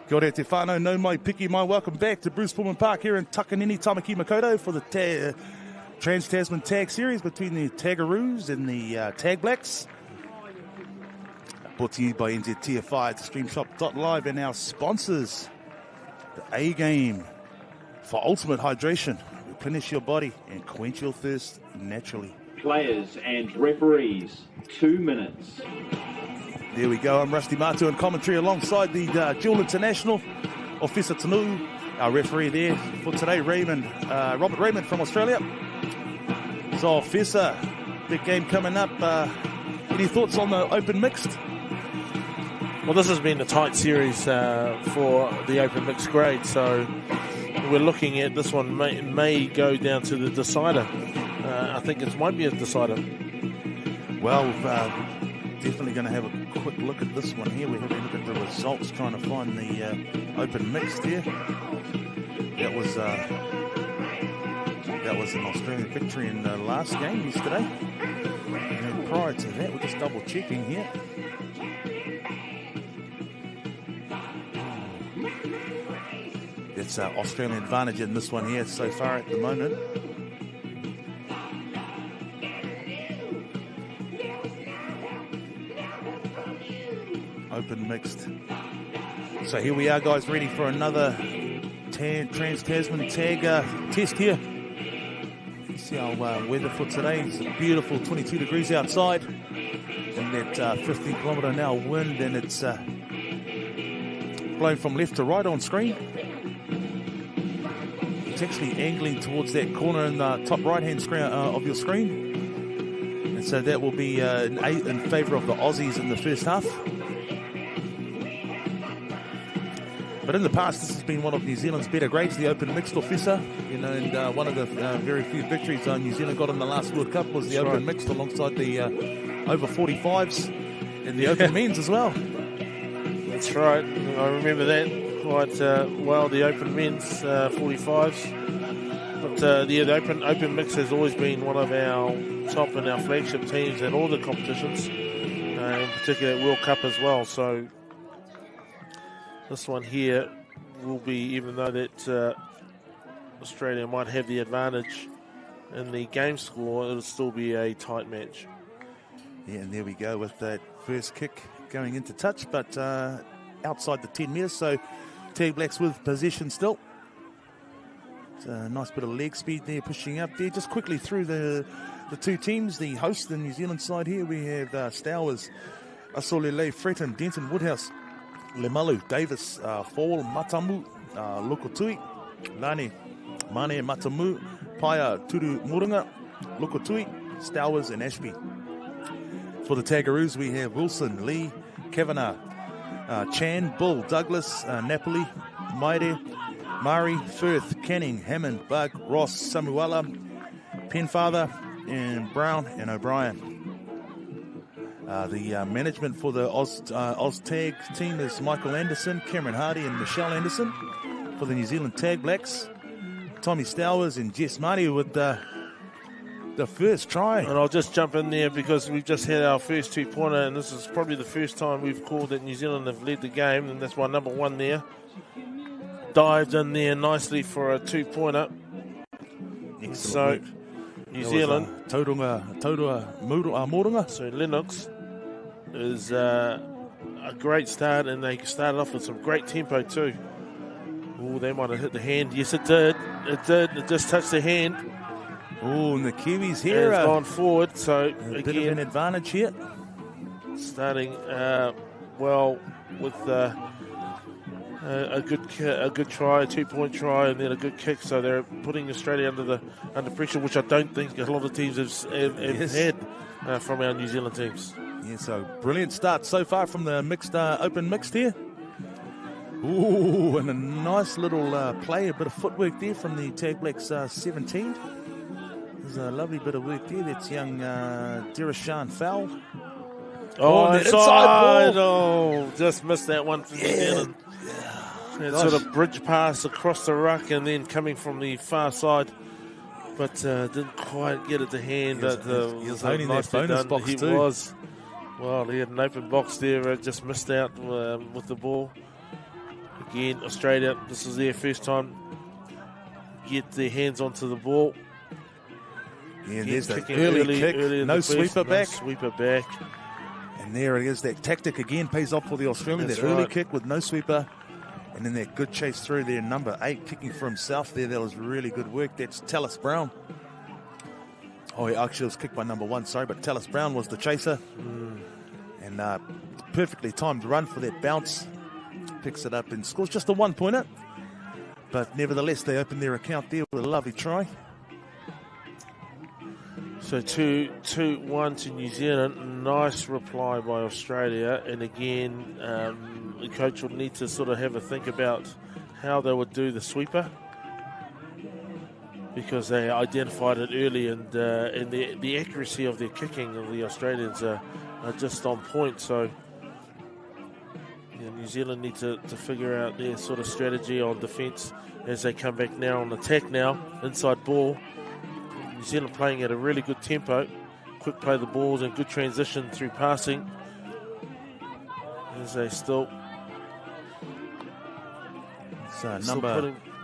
Kia ora te whānau, no mai piki mai. Welcome back to Bruce Pulman Park here in Takanini, Tamaki Makaurau for the Trans Tasman Tag Series between the Tagaroos and the Tag Blacks. Brought to you by NZTFI at StreamShop.live and our sponsors, the A Game for ultimate hydration. Replenish your body and quench your thirst naturally. Players and referees, 2 minutes. There we go. I'm Rusty Matu in commentary alongside the dual international, Officer Tanu, our referee there for today, Robert Raymond from Australia. So, Officer, big game coming up. Any thoughts on the open mixed? Well, this has been a tight series for the open mixed grade, so we're looking at this one may go down to the decider. I think it might be a decider. Well, definitely going to have a quick look at this one here. We're having a look at the results, trying to find the open mixed here. That was an Australian victory in the last game yesterday. And prior to that, we're just double checking here. It's Australian advantage in this one here so far at the moment. Open mixed. So here we are, guys, ready for another Trans Tasman Tag test here. See our weather for today. It's a beautiful 22 degrees outside, and that 15 kilometre an hour wind, and it's blowing from left to right on screen. It's actually angling towards that corner in the top right-hand screen of your screen, and so that will be in favour of the Aussies in the first half. But in the past, this has been one of New Zealand's better grades, the open mixed, Officer. You know, and one of the very few victories New Zealand got in the last World Cup was the open mixed, alongside the over 45s and the open men's as well. That's right. I remember that quite well, the open men's 45s. But the open mix has always been one of our top and our flagship teams at all the competitions, in particular at World Cup as well. So this one here will be, even though that Australia might have the advantage in the game score, it'll still be a tight match. Yeah, and there we go with that first kick going into touch, but outside the 10 metres, so Tag Blacks with possession still. It's a nice bit of leg speed there, pushing up there. Just quickly through the two teams, the host, the New Zealand side here, we have Stowers, Asolele, Fretton, Denton, Woodhouse, Lemalu, Davis, Fall, Matamu, Lokotui, Lani, Mane, Matamu, Paia, Turu, Moringa, Lokotui, Stowers, and Ashby. For the Tagaroos, we have Wilson, Lee, Kavanagh, Chan, Bull, Douglas, Napoli, Maire, Murray, Firth, Canning, Hammond, Bug, Ross, Samuela, Penfather, and Brown, and O'Brien. The management for the Oz-Tag team is Michael Anderson, Cameron Hardy, and Michelle Anderson. For the New Zealand Tag Blacks, Tommy Stowers and Jess Marty with the first try. And I'll just jump in there because we've just had our first two-pointer, and this is probably the first time we've called that New Zealand have led the game, and that's why number one there dived in there nicely for a two-pointer. So work. New Zealand, Tauranga Moringa. so Lennox is a great start, and they started off with some great tempo too. Oh, they might have hit the hand. Yes, it did. It did. It just touched the hand. Oh, and the Kiwis here has gone forward. So a bit of an advantage here. Starting well with a good try, a 2-point try, and then a good kick. So they're putting Australia under pressure, which I don't think a lot of teams have had from our New Zealand teams. Yeah, so brilliant start so far from the open mixed here. Ooh, and a nice little play, a bit of footwork there from the Tag Blacks 17. There's a lovely bit of work there. That's young Dirashan Fowl. Oh, inside ball. Oh, just missed that one from New Zealand. That sort of bridge pass across the ruck and then coming from the far side, but didn't quite get it to hand. He was holding that bonus box he too. Well, he had an open box there, just missed out with the ball. Again, Australia, this is their first time get their hands onto the ball. Yeah, there's the early kick. No sweeper back. Sweeper back. And there it is. That tactic again pays off for the Australians. That's that early right. kick with no sweeper. And then that good chase through there. Number 8 kicking for himself there. That was really good work. That's Tallis Brown. Oh, he actually was kicked by number 1, sorry. But Tallis Brown was the chaser. And perfectly timed run for that bounce. Picks it up and scores just a 1-pointer. But nevertheless, they opened their account there with a lovely try. So 2-1 to New Zealand. Nice reply by Australia. And again, the coach would need to sort of have a think about how they would do the sweeper, because they identified it early, and the accuracy of their kicking of the Australians are just on point. So New Zealand need to figure out their sort of strategy on defence as they come back now on attack now. Inside ball. New Zealand playing at a really good tempo. Quick play the balls and good transition through passing. As they still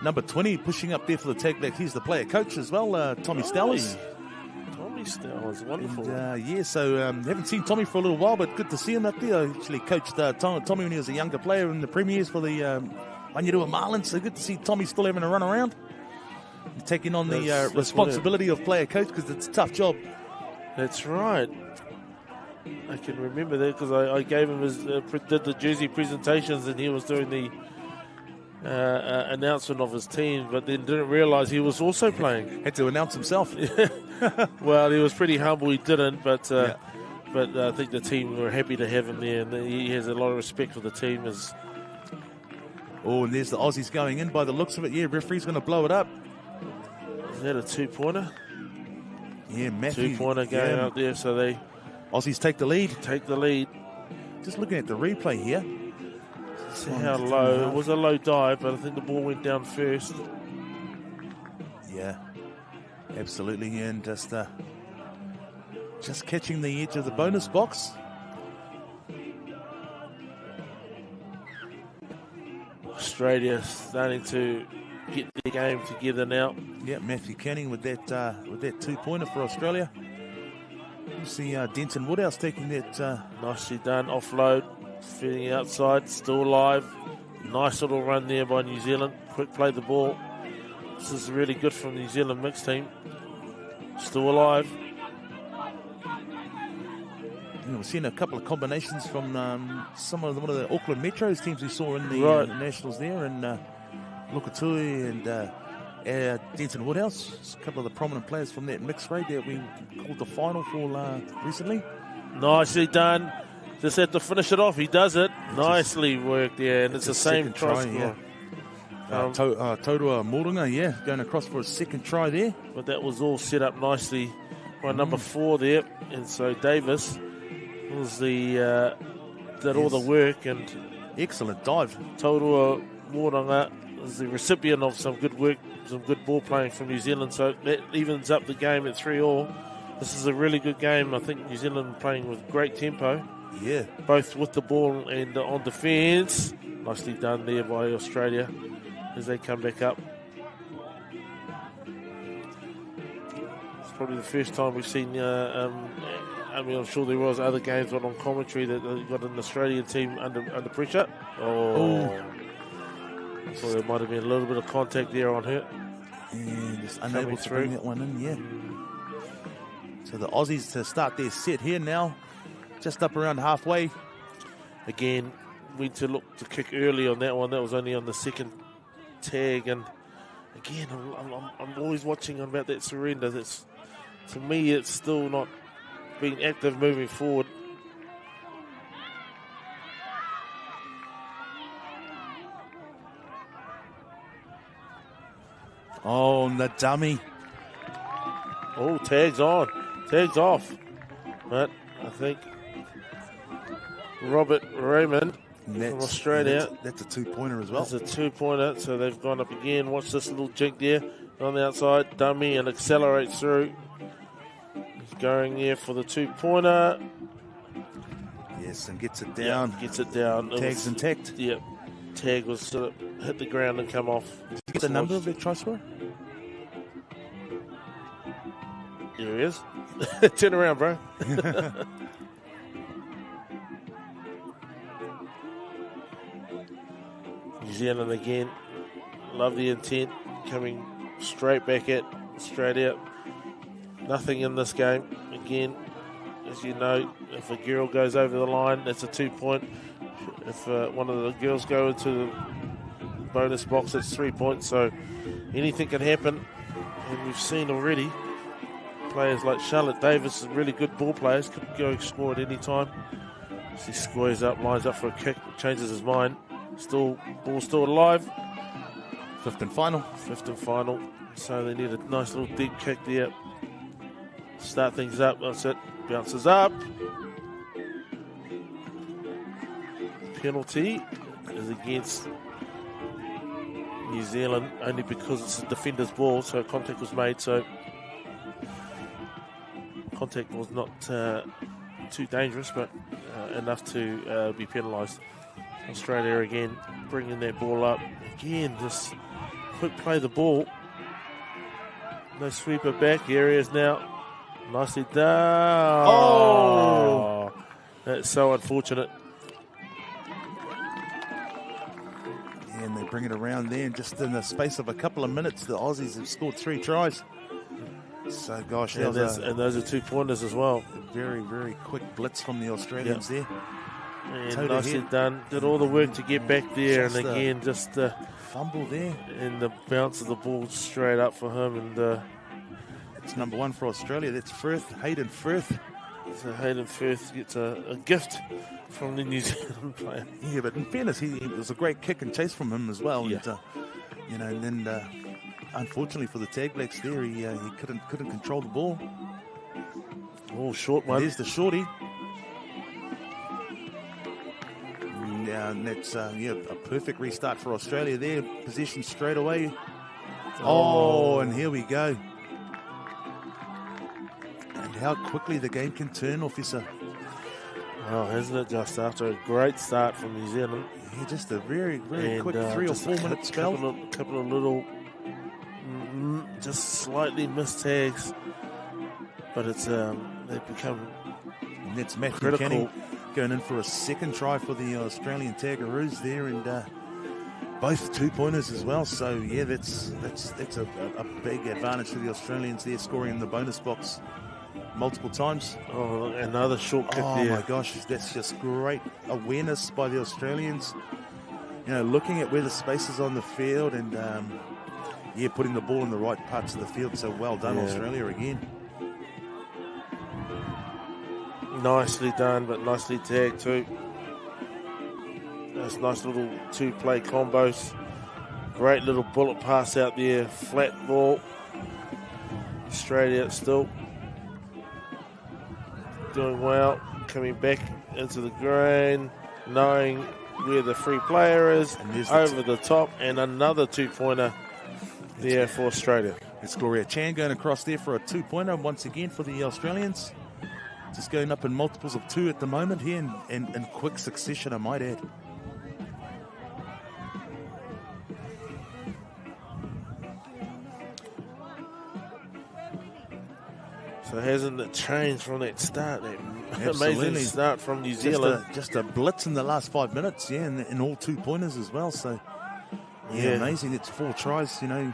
number 20 pushing up there for the tag back. He's the player coach as well, Tommy Stellers. Tommy Stellers, wonderful. And, so haven't seen Tommy for a little while, but good to see him up there. I actually coached Tommy when he was a younger player in the premiers for the Manurua Marlins. So good to see Tommy still having a run around. Taking on the responsibility of player coach, because it's a tough job. That's right. I can remember that because I gave him did the jersey presentations, and he was doing the announcement of his team, but then didn't realise he was also playing. Had to announce himself. Well, he was pretty humble. He didn't, but I think the team were happy to have him there, and he has a lot of respect for the team. Oh, and there's the Aussies going in by the looks of it. Yeah, referee's going to blow it up. Is that a 2-pointer? Yeah, Matthew. 2-pointer going out there, so they... Aussies take the lead. Just looking at the replay here. See how low. It was a low dive, but I think the ball went down first. Yeah, absolutely. And just catching the edge of the bonus box. Australia starting to get their game together now. Yeah, Matthew Canning with that 2-pointer for Australia. You see Denton Woodhouse taking that. Nicely done. Offload. Feeding outside. Still alive. Nice little run there by New Zealand. Quick play the ball. This is really good from the New Zealand mixed team. Still alive. We've seen a couple of combinations from one of the Auckland Metros teams we saw in the Nationals there, and Lukatui and Denton Woodhouse, a couple of the prominent players from that mixed grade that we called the final for recently. Nicely done. Just had to finish it off. He does it. Nicely worked, yeah. And it's the same try. Yeah. Tautua Moronga, going across for a second try there. But that was all set up nicely by number 4 there. And so Davis was did all the work, and excellent dive. Tautua Moronga is the recipient of some good work, some good ball playing from New Zealand. So that evens up the game at 3-3. This is a really good game. I think New Zealand playing with great tempo. Yeah. Both with the ball and on defence. Nicely done there by Australia as they come back up. It's probably the first time we've seen, I'm sure there was other games on commentary that they got an Australian team under pressure. So there might have been a little bit of contact there on her. And just unable to bring that one in, yeah. So the Aussies to start their set here now. Just up around halfway. Again, we need to look to kick early on that one. That was only on the second tag. And again, I'm always watching about that surrender. To me, it's still not being active moving forward. Oh, and the dummy. Oh, tags on. Tags off. But I think Robert Raymond from Australia. That's a 2-pointer as well. That's a 2-pointer, so they've gone up again. Watch this little jink there on the outside. Dummy and accelerates through. He's going there for the 2-pointer. Yes, and gets it down. Gets it down. Tags intact. Yep. tag was sort of hit the ground and come off. Did you get the number of the try scorer? Here he is. Turn around, bro. New Zealand again. Love the intent. Coming straight back at, straight out. Nothing in this game. Again, as you know, if a girl goes over the line, that's a 2-point. If one of the girls go into the bonus box, it's 3 points. So anything can happen. And we've seen already players like Charlotte Davis, really good ball players, could go score at any time. He squares up, lines up for a kick, changes his mind. Ball still alive. Fifth and final. So they need a nice little deep kick there. Start things up. That's it. Bounces up. Penalty is against New Zealand only because it's a defender's ball, so contact was made. So contact was not too dangerous, but enough to be penalised. Australia again bringing that ball up. Again, just quick play the ball. No sweeper back. Here he is now. Nicely done. Oh! That's so unfortunate. Yeah, and they bring it around there. And just in the space of a couple of minutes, the Aussies have scored 3 tries. So, gosh, and those are 2-pointers as well. A very, very quick blitz from the Australians there. And nicely done. Did all the work to get back there. And again, just fumble there. And the bounce of the ball straight up for him. And it's number 1 for Australia. That's Hayden Firth. So Hayden Firth gets a gift from the New Zealand player. Yeah, but in fairness, it was a great kick and chase from him as well. Yeah. And, and then unfortunately for the Tag Blacks there, he couldn't control the ball. Oh, short one. And there's the shorty. And that's a perfect restart for Australia there. Possession straight away. Oh, and here we go. And how quickly the game can turn, officer. Well, hasn't it, just after a great start from New Zealand? Yeah, just a very, very quick 3 or 4 minute spell. Couple of little, just slightly missed tags, but it's they've become. And that's Matthew critical. Canning going in for a second try for the Australian Tagaroos there, and both 2-pointers as well. So yeah, that's a big advantage for the Australians there, scoring in the bonus box multiple times. Oh, another short kick there. Oh my gosh, that's just great awareness by the Australians. Looking at where the space is on the field and putting the ball in the right parts of the field. So well done, Australia again. Nicely done, but nicely tagged too. Those nice little 2-play combos. Great little bullet pass out there. Flat ball. Australia still doing well. Coming back into the grain. Knowing where the free player is. Over the top. And another 2-pointer there for Australia. It's Gloria Chan going across there for a 2-pointer once again for the Australians. Just going up in multiples of 2 at the moment here in quick succession, I might add. So hasn't it changed from that start? That amazing start from New Zealand. Just a blitz in the last 5 minutes, and all 2-pointers as well. So, amazing. It's 4 tries, in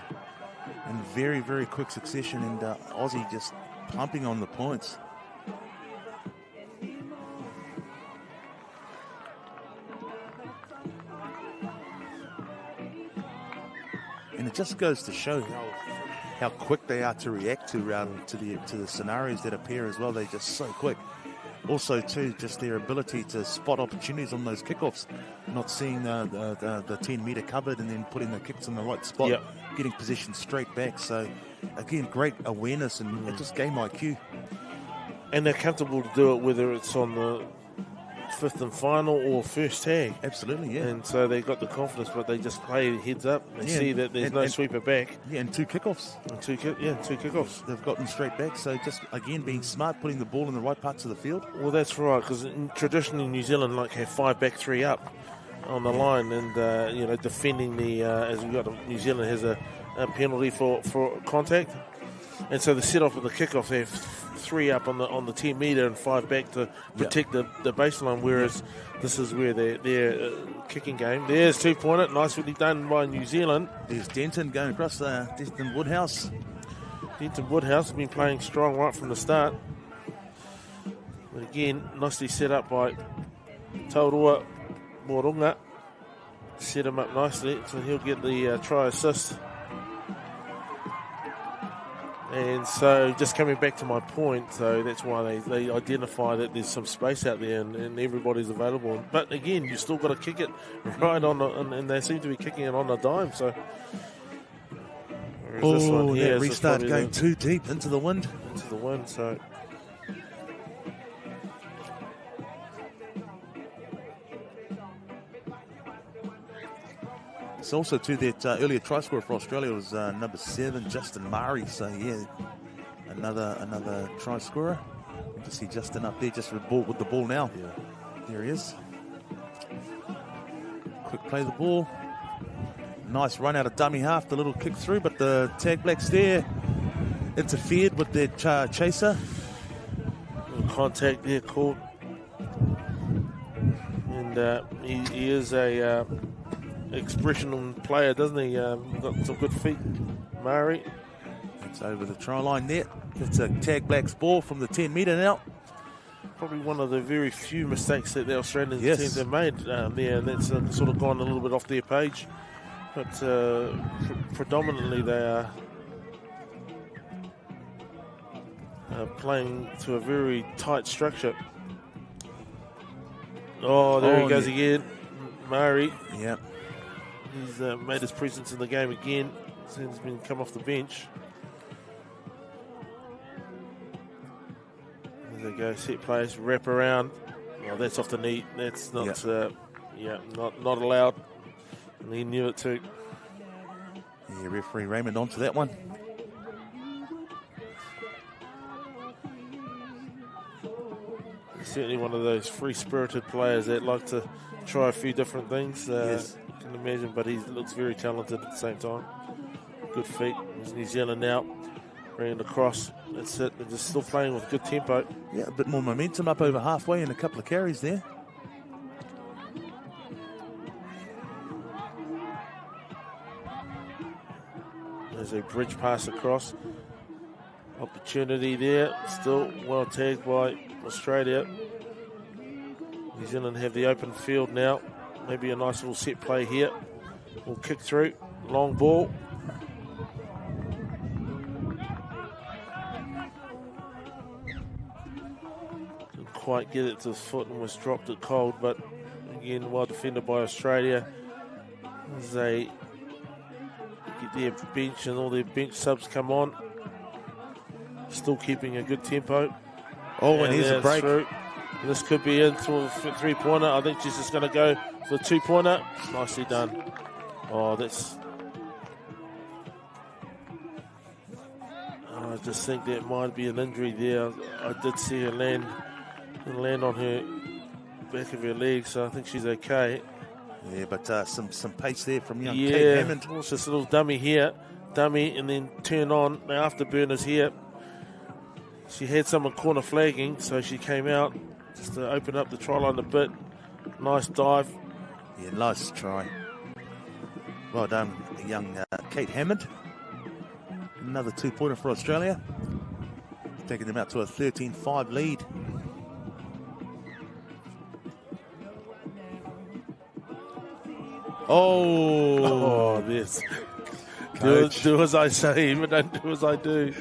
very, very quick succession, and Aussie just pumping on the points. And it just goes to show how quick they are to react to the scenarios that appear as well. They're just so quick. Also, too, just their ability to spot opportunities on those kickoffs, not seeing the 10-metre covered and then putting the kicks in the right spot, getting position straight back. So, again, great awareness and just game IQ. And they're comfortable to do it whether it's on the 5th and final or first tag. Absolutely, yeah. And so they got the confidence, but they just play heads up. They see that there's no sweeper back. Yeah, and 2 kickoffs. And 2 kickoffs. They've gotten straight back. So just, again, being smart, putting the ball in the right parts of the field. Well, that's right, because traditionally New Zealand have 5 back, 3 up. on the line, and defending the as we got New Zealand has a penalty for contact, and so the set off of the kickoff, they have 3 up on the 10 metre and 5 back to protect the baseline, whereas this is where their kicking game. There's 2-pointer, nicely done by New Zealand. There's Denton going across Denton Woodhouse. Denton Woodhouse has been playing strong right from the start. But again, nicely set up by Taurua Moronga. Set him up nicely, so he'll get the try assist. And so, just coming back to my point, so that's why they identify that there's some space out there and everybody's available. But again, you still got to kick it right on, and they seem to be kicking it on a dime. So, this one here, that restart going too deep into the wind. So. It's also to that earlier try scorer for Australia was number 7, Justin Murray. So yeah, another try scorer. You can see Justin up there just with the ball now. Yeah. There he is. Quick play of the ball. Nice run out of dummy half, the little kick through, but the Tag Blacks there interfered with their chaser. Contact there called. And he is a expressional player, doesn't he? Got some good feet, Murray. It's over the try line there. It's a Tag Blacks ball from the 10 metre now. Probably one of the very few mistakes that the Australian teams have made there, and that's sort of gone a little bit off their page. But predominantly they are playing to a very tight structure. Oh, there he goes again. Murray. Yep. He's made his presence in the game again since he's been come off the bench. There they go, set plays, wrap around. Oh, that's off the knee. That's not, not allowed. And he knew it too. Yeah, referee Raymond onto that one. He's certainly one of those free-spirited players that like to try a few different things. Yes. You can imagine, but he looks very talented at the same time. Good feet. There's New Zealand now, bringing it across. That's it. They're just still playing with good tempo. Yeah, a bit more momentum up over halfway and a couple of carries there. There's a bridge pass across. Opportunity there. Still well tagged by Australia. New Zealand have the open field now. Maybe a nice little set play here. We'll kick through. Long ball. Didn't quite get it to his foot and was dropped it cold, but again, well defended by Australia. As they get their bench and all their bench subs come on. Still keeping a good tempo. Oh, and here's a break. Through. This could be into a 3-pointer. I think she's just going to go for the 2-pointer. Nicely done. Oh, that's... I just think that might be an injury there. I did see her land on her back of her leg, so I think she's okay. Yeah, but some pace there from young Kate Hammond. Well, it's just a little dummy here. Dummy, and then turn on. The afterburners here. She had someone corner flagging, so she came out just to open up the try line a bit. Nice dive. Yeah, nice try. Well done, young Kate Hammond. Another 2-pointer for Australia. Taking them out to a 13-5 lead. Oh, this. Coach. Do as I say, but don't do as I do.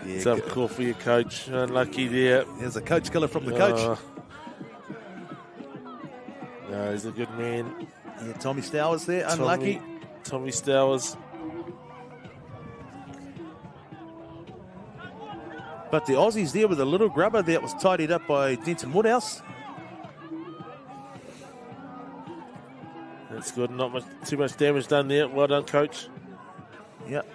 Yeah, It's up call for your coach. Unlucky there. There's a coach killer from the coach. No, he's a good man. Yeah, Tommy Stowers there, unlucky. Tommy Stowers. But the Aussies there with a little grubber that was tidied up by Denton Woodhouse. That's good. Not too much damage done there. Well done, coach. Yep.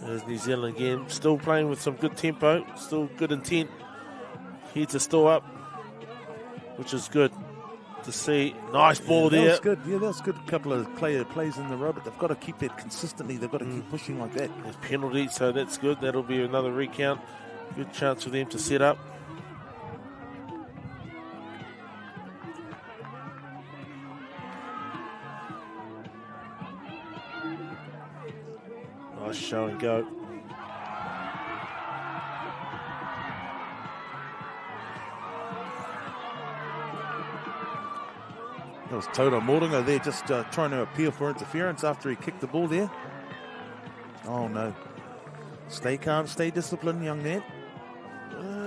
There's New Zealand again. Still playing with some good tempo. Still good intent. Heads are still up, which is good. to see. Nice ball That there. was good. Yeah, that was good. A couple of plays in the row, but they've got to keep it consistently. They've got to keep pushing like that. There's penalty, so that's good. That'll be another recount. Good chance for them to set up. Nice show and go. That was Toto Moringa there just trying to appeal for interference after he kicked the ball there. Oh, no. Stay calm, stay disciplined, young man.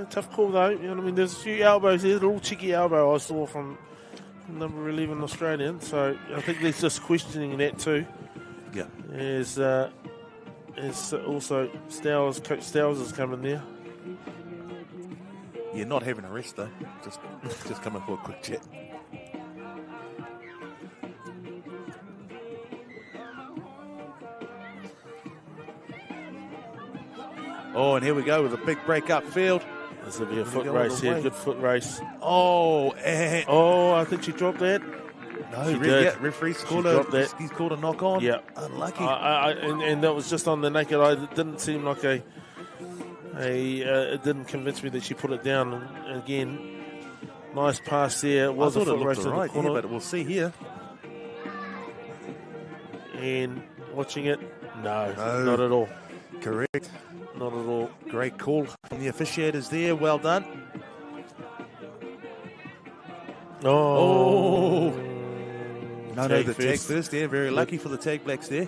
Tough call, though. You know what I mean? There's a few elbows there. A little cheeky elbow I saw from number 11 Australian. So I think they're just questioning that too. Yeah. There's also Stowers, Coach Stowers is coming there. Yeah, not having a rest, though. Just coming for a quick chat. Oh, and here we go with a big break upfield. This will be a foot race here, good foot race. Oh, I think she dropped that. No, referee scored he's called a knock on. Yeah. Unlucky. And that was just on the naked eye. It didn't seem like it didn't convince me that she put it down. And again, nice pass there. It was a foot race in the corner. Yeah, but we'll see here. And watching it, no, not at all. Correct. Not at all. Great call from the officiators there. Well done. Oh. No, the tag first there. Very lucky for the Tag Blacks there.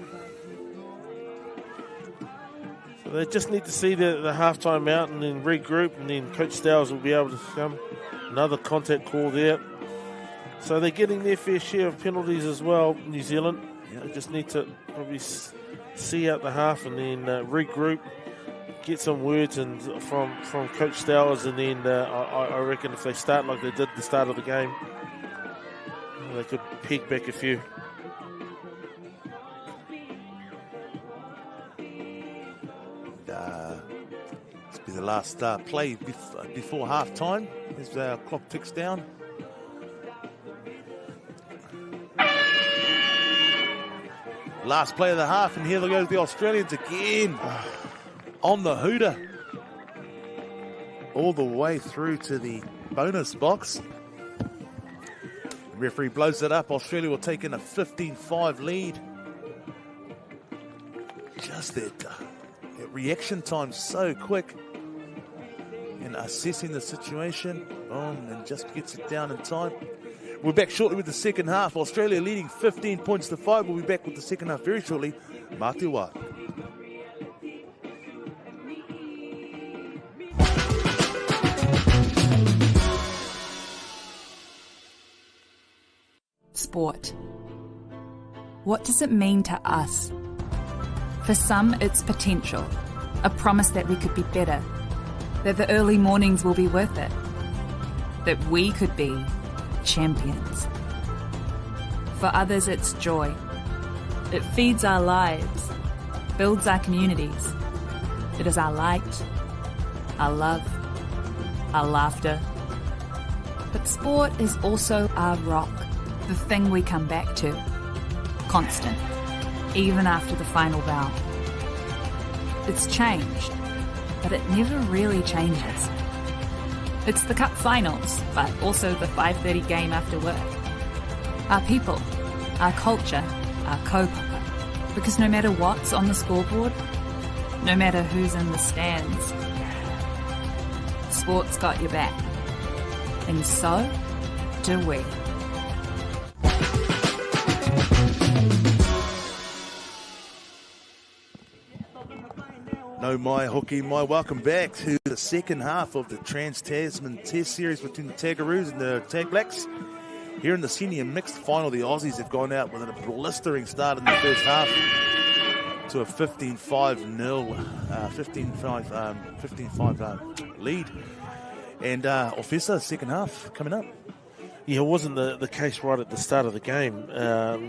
So they just need to see the halftime out and then regroup, and then Coach Stowers will be able to come. Another contact call there. So they're getting their fair share of penalties as well, New Zealand. Yep. They just need to probably see out the half and then regroup, get some words and from Coach Stowers, and then I reckon if they start like they did at the start of the game, they could peg back a few. This will be the last play before half time as our clock ticks down. Last play of the half, and here goes the Australians again on the hooter. All the way through to the bonus box. The referee blows it up. Australia will take in a 15-5 lead. Just that reaction time so quick in assessing the situation. Boom, and just gets it down in time. We're back shortly with the second half. Australia leading 15 points to 5. We'll be back with the second half very shortly. Matiwa. Sport. What does it mean to us? For some, it's potential, a promise that we could be better, that the early mornings will be worth it, that we could be champions. For others, it's joy. It feeds our lives, builds our communities. It is our light, our love, our laughter. But sport is also our rock, the thing we come back to, constant, even after the final bout. It's changed, but it never really changes. It's the cup finals, but also the 5:30 game after work. Our people, our culture, our kaupapa. Because no matter what's on the scoreboard, no matter who's in the stands, sport's got your back. And so do we. No, my hooky, my welcome back to the second half of the Trans Tasman Test Series between the Tagaroos and the Tag Blacks. Here in the senior mixed final, the Aussies have gone out with a blistering start in the first half to a 15-5 lead. And Officer, second half coming up. Yeah, it wasn't the case right at the start of the game.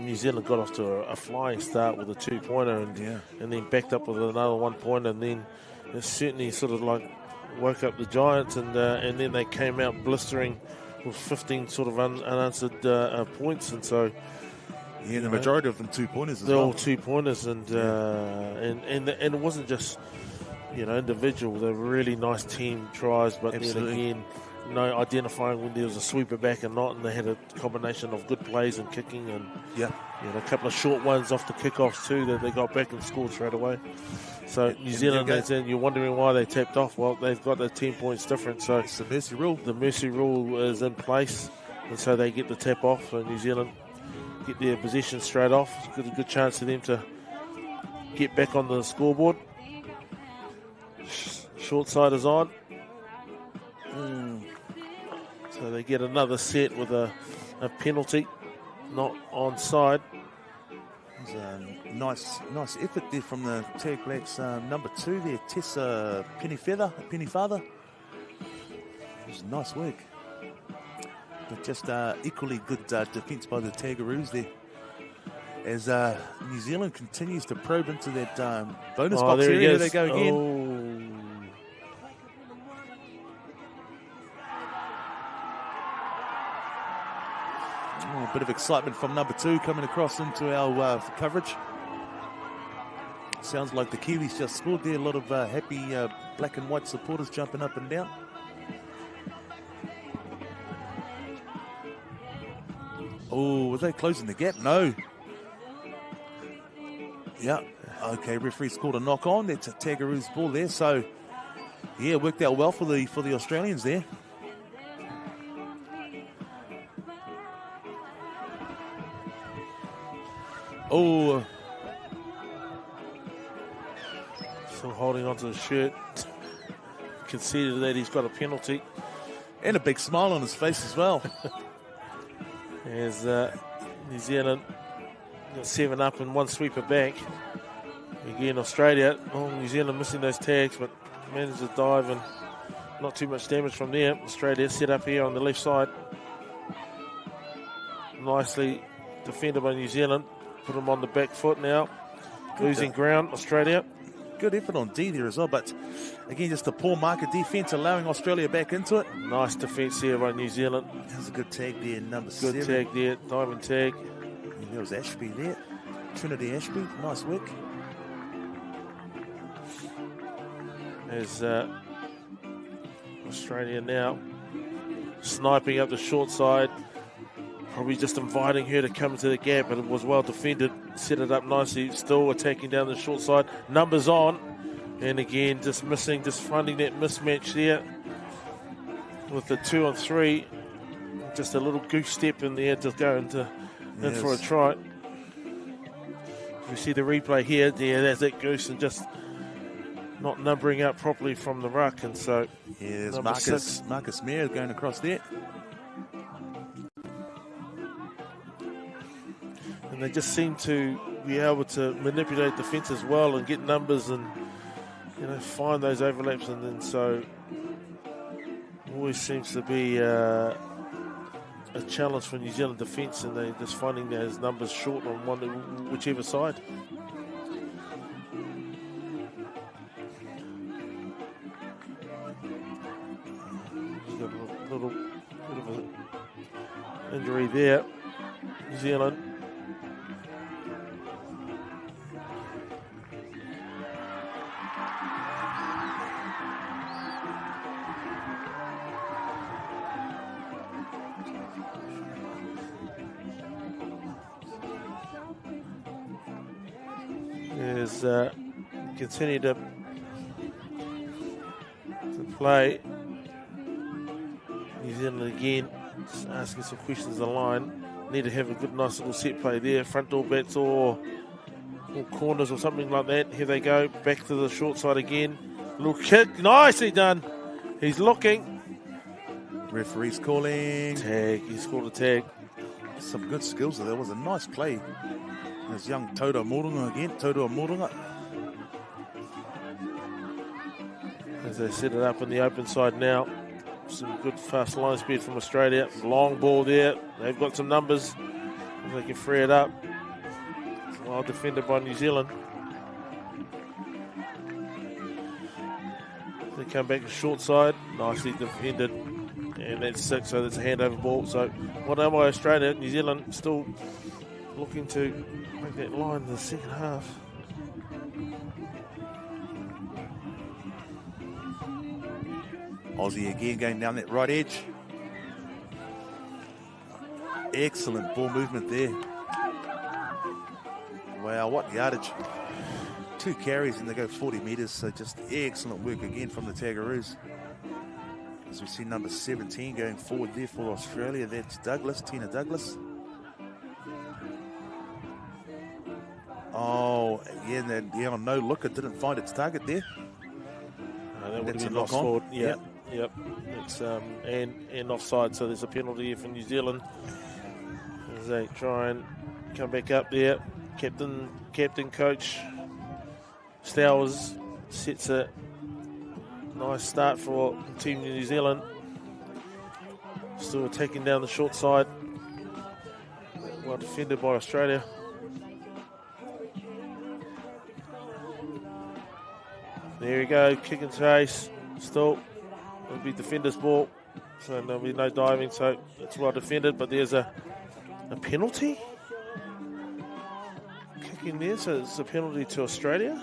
New Zealand got off to a flying start with a 2-pointer and then backed up with another 1-pointer, and then it certainly sort of like woke up the Giants, and then they came out blistering with 15 sort of unanswered points, and so Yeah, the majority of them 2-pointers as they're well. all 2-pointers, and it wasn't just individual. They're really nice team tries, but then again, identifying when there was a sweeper back and not, and they had a combination of good plays and kicking, and a couple of short ones off the kickoffs too that they got back and scored straight away. So New Zealand, you're wondering why they tapped off. Well, they've got the 10 points difference, so it's the mercy rule. The mercy rule is in place, and so they get the tap off. So New Zealand get their possession straight off. It's a good chance for them to get back on the scoreboard. Short side is on. So they get another set with a penalty, not onside. It was a nice effort there from the Tag Blacks. Number 2 there, Tessa Pennyfather. It was nice work. But just equally good defence by the Tagaroos there. As New Zealand continues to probe into that bonus box area. There they go again. A bit of excitement from number 2 coming across into our coverage. Sounds like the Kiwis just scored there. A lot of happy black and white supporters jumping up and down. Oh, were they closing the gap? No. Yeah. Okay, referee's called a knock on. That's a Tagaroos ball there. So, yeah, worked out well for the Australians there. Oh. Still holding onto the shirt. Conceded that he's got a penalty. And a big smile on his face as well. As New Zealand got 7 up and 1 sweeper back. Again, Australia. New Zealand missing those tags, but managed to dive and not too much damage from there. Australia set up here on the left side. Nicely defended by New Zealand. Put them on the back foot now. Losing ground, Australia. Good effort on D there as well, but again, just a poor marker defence, allowing Australia back into it. Nice defence here by New Zealand. That was a good tag there, number good 7. Good tag there, diving tag. And there was Ashby there. Trinity Ashby, nice work. There's Australia now sniping up the short side. Probably just inviting her to come into the gap, but it was well defended. Set it up nicely, still attacking down the short side. Numbers on, and again, just finding that mismatch there with the 2 on 3. Just a little goose step in there to go in for a try. We see the replay here. Yeah, there's that goose and just not numbering up properly from the ruck, and so yeah, there's Marcus Mayer going across there. And they just seem to be able to manipulate defence as well and get numbers and find those overlaps, and then so always seems to be a challenge for New Zealand defence, and they're just finding those numbers short on whichever side. He's got a little bit of an injury there, New Zealand. Continue to play. New Zealand again, just asking some questions on the line. Need to have a good, nice little set play there. Front door bats or corners or something like that. Here they go. Back to the short side again. Little kick. Nicely done. He's looking. Referee's calling. Tag. He's called a tag. Some good skills there. That was a nice play. There's young Toto Moronga again. Toto Moronga. As they set it up in the open side now. Some good fast line speed from Australia. Long ball there. They've got some numbers. If they can free it up. Well defended by New Zealand. They come back to short side. Nicely defended. and that's 6, so that's a handover ball. So what am I, Australia? New Zealand still looking to make that line in the second half. Aussie again going down that right edge. Excellent ball movement there. Wow, what yardage. 2 carries and they go 40 metres, so just excellent work again from the Tagaroos. As we see number 17 going forward there for Australia, that's Douglas, Tina Douglas. Oh, yeah, on no look, it didn't find its target there. That would have been lost forward. Yep. It's and offside, so there's a penalty here for New Zealand as they try and come back up there. Captain coach Stowers sets a nice start for Team New Zealand. Still attacking down the short side. Well defended by Australia. There we go, kick and chase. Still, it'll be defender's ball, so there'll be no diving, so it's well defended, but there's a penalty. Kicking there, so it's a penalty to Australia.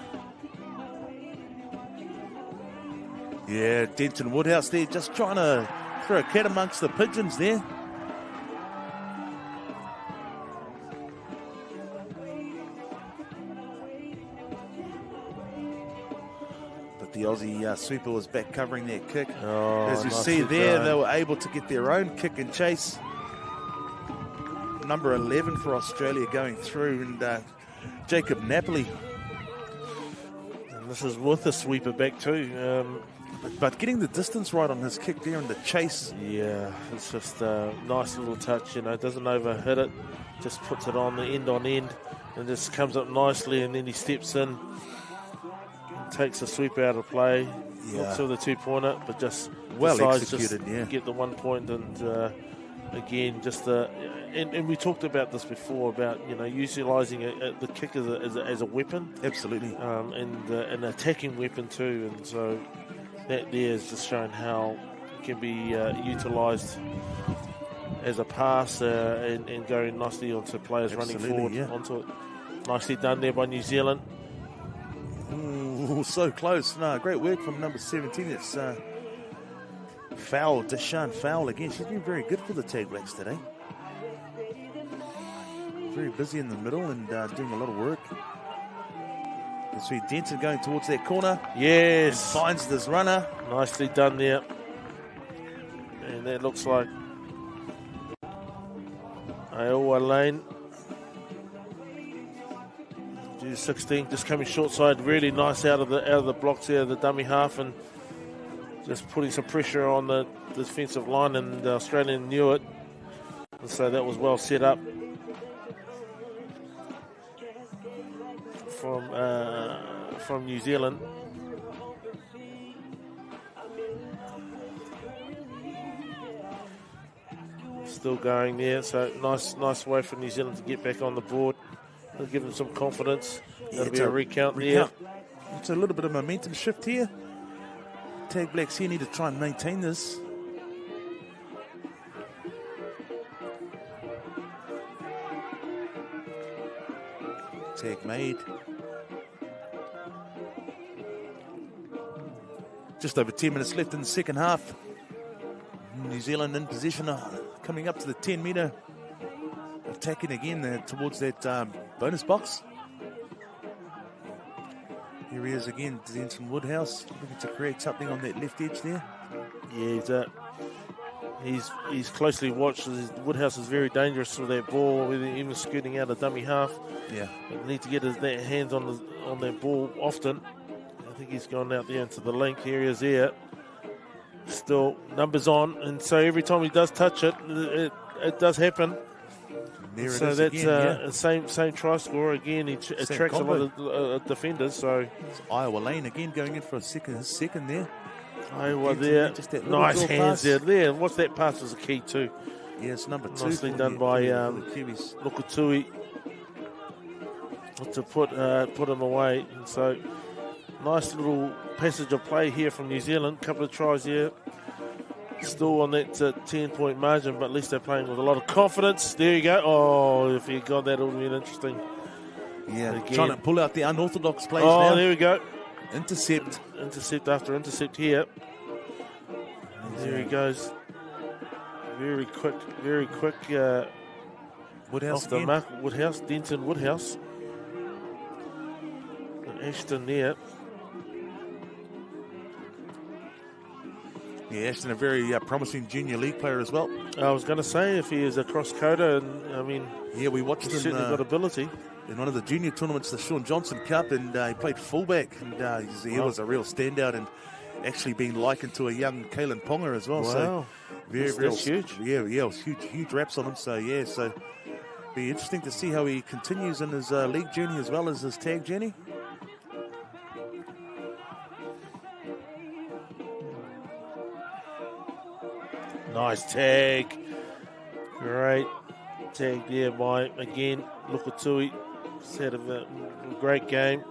Yeah, Denton Woodhouse there just trying to throw a cat amongst the pigeons there. But the Aussie sweeper was back covering their kick. Oh, as you see there, they were able to get their own kick and chase. Number 11 for Australia going through, and Jacob Napoli. And this is with the sweeper back too. But getting the distance right on his kick there and the chase. Yeah, it's just a nice little touch, doesn't overhit it, just puts it on end, and just comes up nicely, and then he steps in, takes the sweeper out of play, looks for the 2-pointer, but just well decides executed, just get the 1 point, and again, just and we talked about this before about utilising the kick as a weapon. Absolutely, and an attacking weapon too, and so that there is just showing how it can be utilised as a pass and going nicely onto players running forward onto it. Nicely done there by New Zealand. Ooh, so close. No, great work from number 17. It's foul, Deshaun Fowl again. She's been very good for the Tag Blacks today. Very busy in the middle and doing a lot of work. You see Denton going towards that corner. Yes. And finds this runner. Nicely done there. And that looks like Iowa Lane. 16 just coming short side, really nice out of the blocks there, the dummy half, and just putting some pressure on the defensive line, and the Australian knew it, and so that was well set up from New Zealand. Still going there, so nice way for New Zealand to get back on the board. It'll give them some confidence. That'll be a recount there. It's a little bit of momentum shift here. Tag Blacks here need to try and maintain this. Tag made. Just over 10 minutes left in the second half. New Zealand in position, coming up to the 10-metre. Attacking again towards that bonus box. Here he is again, Denton Woodhouse, looking to create something on that left edge there. Yeah, he's closely watched. Woodhouse is very dangerous with that ball, even scooting out a dummy half. Yeah, but need to get his hands on that ball often. I think he's gone out there into the link. Here he is there. Still numbers on, and so every time he does touch it, it does happen. So that's again, same try scorer again. He attracts a lot of defenders. So it's Iowa Lane again going in for his second there. Iowa there, nice hands there. What's that pass was a key too. Yes, number 2. Nicely done by Lukatui to put him away. And so nice little passage of play here from New Zealand. Couple of tries here. Still on that 10-point margin, but at least they're playing with a lot of confidence. There you go. Oh, if he got that, it would have been interesting. Yeah, again. trying to pull out the unorthodox plays Oh, now. there we go. Intercept. Intercept after intercept here. There he goes. Very quick. Woodhouse Off the again. mark. Woodhouse, Denton Woodhouse. And Ashton there. Yeah, Ashton, a very promising junior league player as well. I was going to say, if he is a cross-coder, and I mean, Yeah, we watched he's him certainly got ability. in one of the junior tournaments, the Sean Johnson Cup, and he played fullback, and he was a real standout, and actually being likened to a young Kalen Ponga as well. Wow. So That's huge. Yeah, it was huge raps on him. So yeah, so be interesting to see how he continues in his league journey as well as his tag journey. Nice tag. Great tag there by, again, Lukatui. He's had a great game.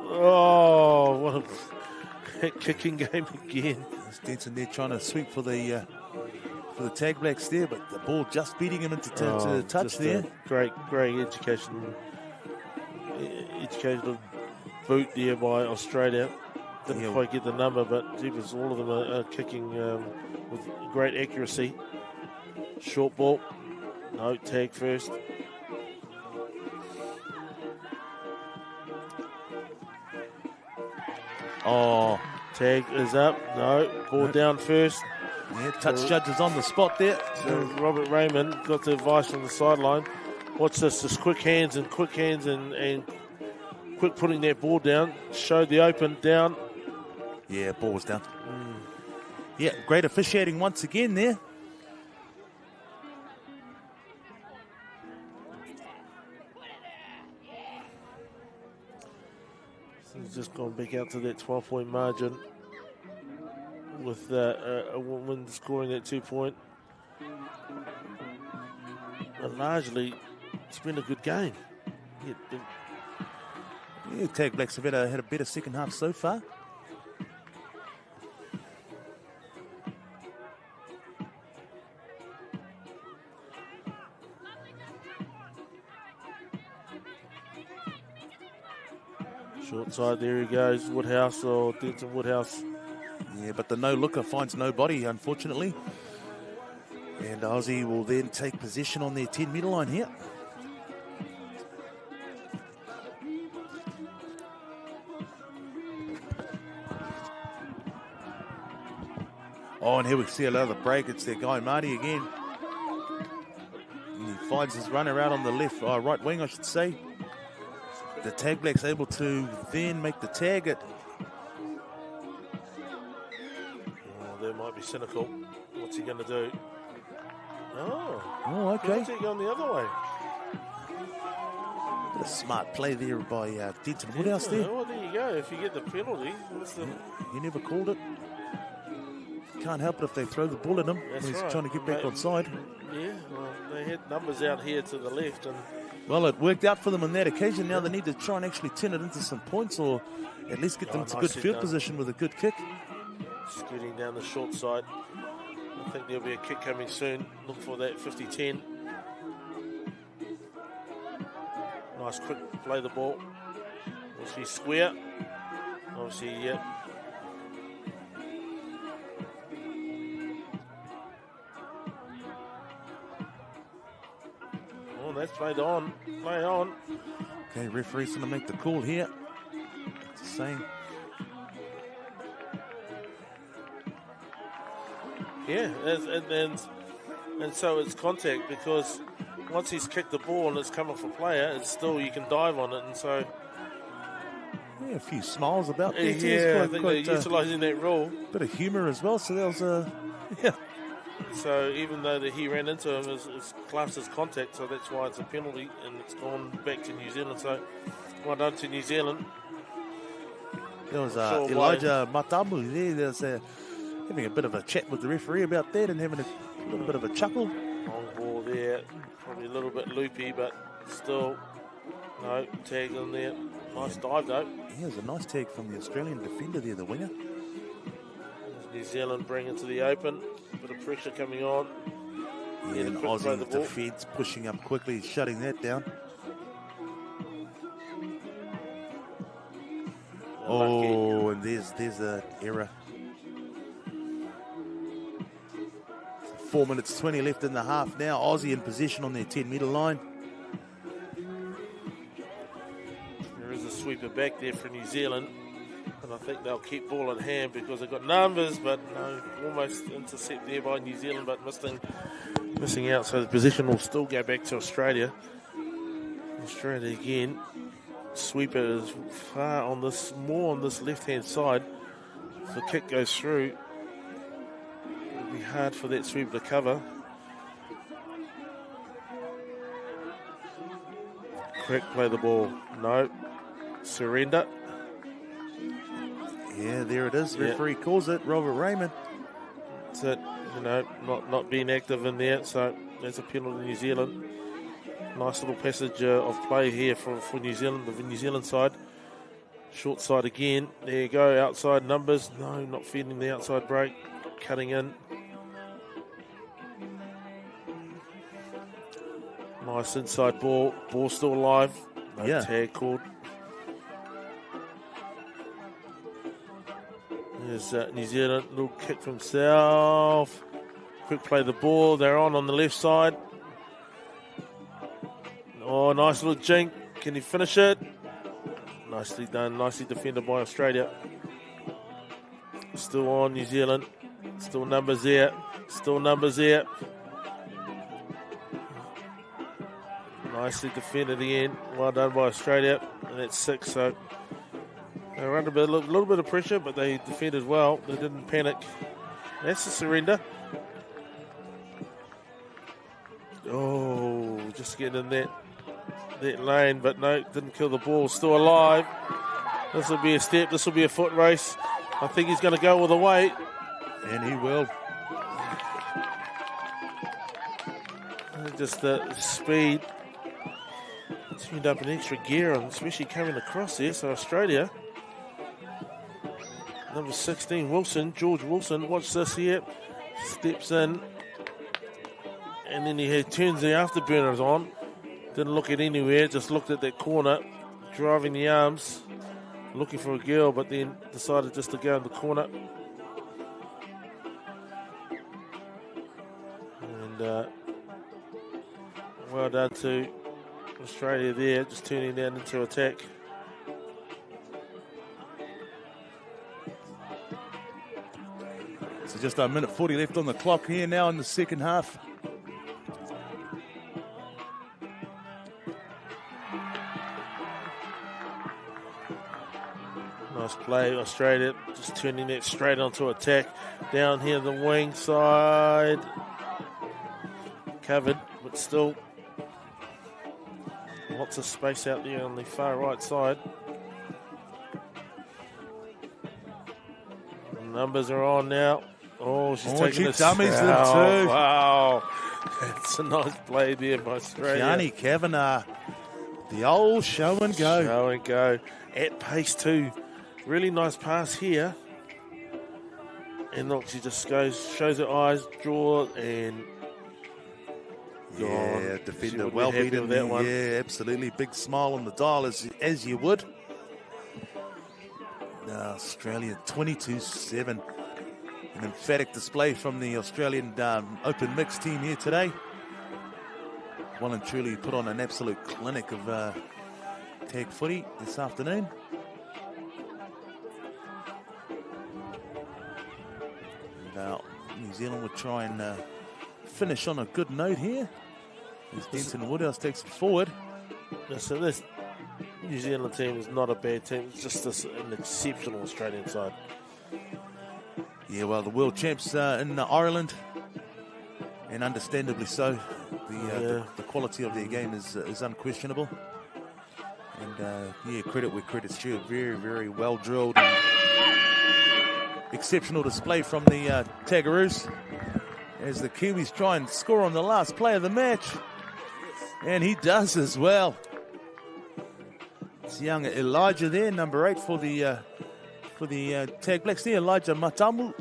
Oh, what a kicking game again. Stenson there trying to sweep for the tag blacks there, but the ball just beating him into to touch just there. a great educational boot there by Australia. Didn't quite get the number, but all of them are kicking with great accuracy. Short ball. No, tag first. Oh, Tag is up. No, ball down first. yeah, touch judges on the spot there. So Robert Raymond got the advice from the sideline. Watch this, just quick hands and quick putting that ball down. Showed the open down. Yeah, ball was down. Yeah, great officiating once again there. So he's just gone back out to that 12-point margin with a woman scoring that 2-point. But largely, it's been a good game. Yeah, Tag Blacks have had a better second half so far. Short side, there he goes. Woodhouse or Denton Woodhouse. Yeah, but the no-looker finds nobody, unfortunately. And Aussie will then take position on their 10-metre line here. Oh, and here we see another break. It's their guy, Marty, again. And he finds his runner out on the left, right wing, I should say. The Tag Blacks able to then make the tag at. Oh, they might be cynical. What's he going to do? Oh, okay. Penalty going the other way. Bit of smart play there by Denton Woodhouse there. Well, there you go. If you get the penalty, what's the... He never called it. Can't help it if they throw the ball at him That's when he's right. trying to get back on side. Yeah, well, they had numbers out here to the left, and Well, it worked out for them on that occasion. Now they need to try and actually turn it into some points or at least get them into nice good hit field done. position with a good kick. scooting down the short side. I think there'll be a kick coming soon. Look for that 50-10. Nice quick play the ball. Obviously square. Obviously, yep. Oh, that's played on. Play on. Okay, referee's going to make the call here. It's the same. Yeah, and so it's contact, because once he's kicked the ball and it's come off a player, it's still, you can dive on it, and so... Yeah, a few smiles about there. Yeah, I think they're utilising that rule. Bit of humour as well, so that was yeah. So even though he ran into him, it's classed as contact, so that's why it's a penalty, and it's gone back to New Zealand. So well done to New Zealand. There was Sure Elijah Matamu there. There's having a bit of a chat with the referee about that and having a little bit of a chuckle. Long ball there, probably a little bit loopy, but still, no, tag on there. Nice dive though. Yeah, it was a nice tag from the Australian defender there, the winger. There's New Zealand bring into the open. Bit of pressure coming on. Yeah, and Aussie defence pushing up quickly, shutting that down. Oh, and there's an error. 4 minutes 20 left in the half now. Aussie in position on their 10-metre line. There is a sweeper back there for New Zealand, and I think they'll keep ball in hand because they've got numbers, but no, almost intercept there by New Zealand, but missing out, so the position will still go back to Australia. Australia again. Sweeper is more on this left-hand side. If the kick goes through, it'll be hard for that sweeper to cover. Correct, play the ball. No. Surrender. Yeah, there it is. Referee calls it. Robert Raymond. That's it. Not being active in there, so that's a penalty to New Zealand. Nice little passage of play here for New Zealand, the New Zealand side. Short side again. There you go, outside numbers. No, not feeding the outside break. Cutting in. Nice inside ball. Ball still alive. No tag called. There's New Zealand, little kick from himself. Quick play the ball. They're on the left side. Oh, nice little jink. Can he finish it? Nicely done. Nicely defended by Australia. Still on New Zealand. Still numbers there. Nicely defended again. Well done by Australia. And that's 6. So they were under a little bit of pressure, but they defended well. They didn't panic. That's a surrender. Oh, just getting in that lane, but no, didn't kill the ball. Still alive. This will be a step. This will be a foot race. I think he's going to go all the way. And he will. Just the speed. Tuned up an extra gear, and especially coming across there. So Australia. Number 16, Wilson, George Wilson. Watch this here. Steps in. And then he turns the afterburners on. Didn't look at anywhere, just looked at that corner, driving the arms, looking for a girl, but then decided just to go in the corner. And well done to Australia there, just turning that into attack. So just a minute 40 left on the clock here now in the second half. Nice play, Australia just turning that straight onto attack. Down here the wing side. Covered, but still lots of space out there on the far right side. Numbers are on now. Oh, she's taking a dummies them too. Wow. That's a nice play there by Australia. Gianni Kavanagh. The old show and go. Show and go. At pace too. Really nice pass here. And look, she just shows her eyes, draw, and gone. Yeah, defender well beaten that one. Yeah, absolutely. Big smile on the dial as you would. Australia 22-7. An emphatic display from the Australian open mix team here today. Well and truly put on an absolute clinic of tag footy this afternoon. And, New Zealand would try and finish on a good note here. As Denton Woodhouse takes it forward. So this New Zealand team is not a bad team. It's just an exceptional Australian side. Yeah, well, the world champs in Ireland, and understandably so. The quality of their game is unquestionable. And credit where credit's due. Very, very well drilled. And exceptional display from the Tagaroos as the Kiwis try and score on the last play of the match. And he does as well. It's young Elijah there, number 8 for the Tag Blacks there, Elijah Matamu.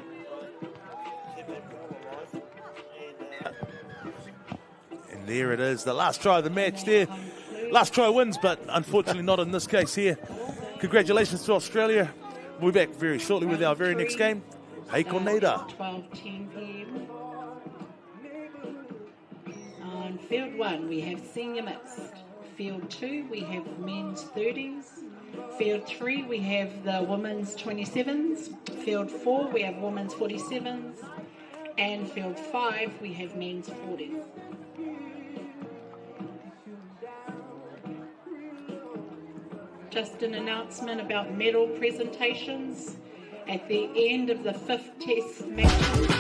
There it is, the last try of the match there. Last try wins, but unfortunately not in this case here. Congratulations to Australia. We'll be back very shortly with our very next game. Hey, Corneda. 12:10 p.m. On field 1, we have senior mixed. Field 2, we have men's 30s. Field 3, we have the women's 27s. Field 4, we have women's 47s. And field 5, we have men's 40s. Just an announcement about medal presentations. At the end of the 5th test match,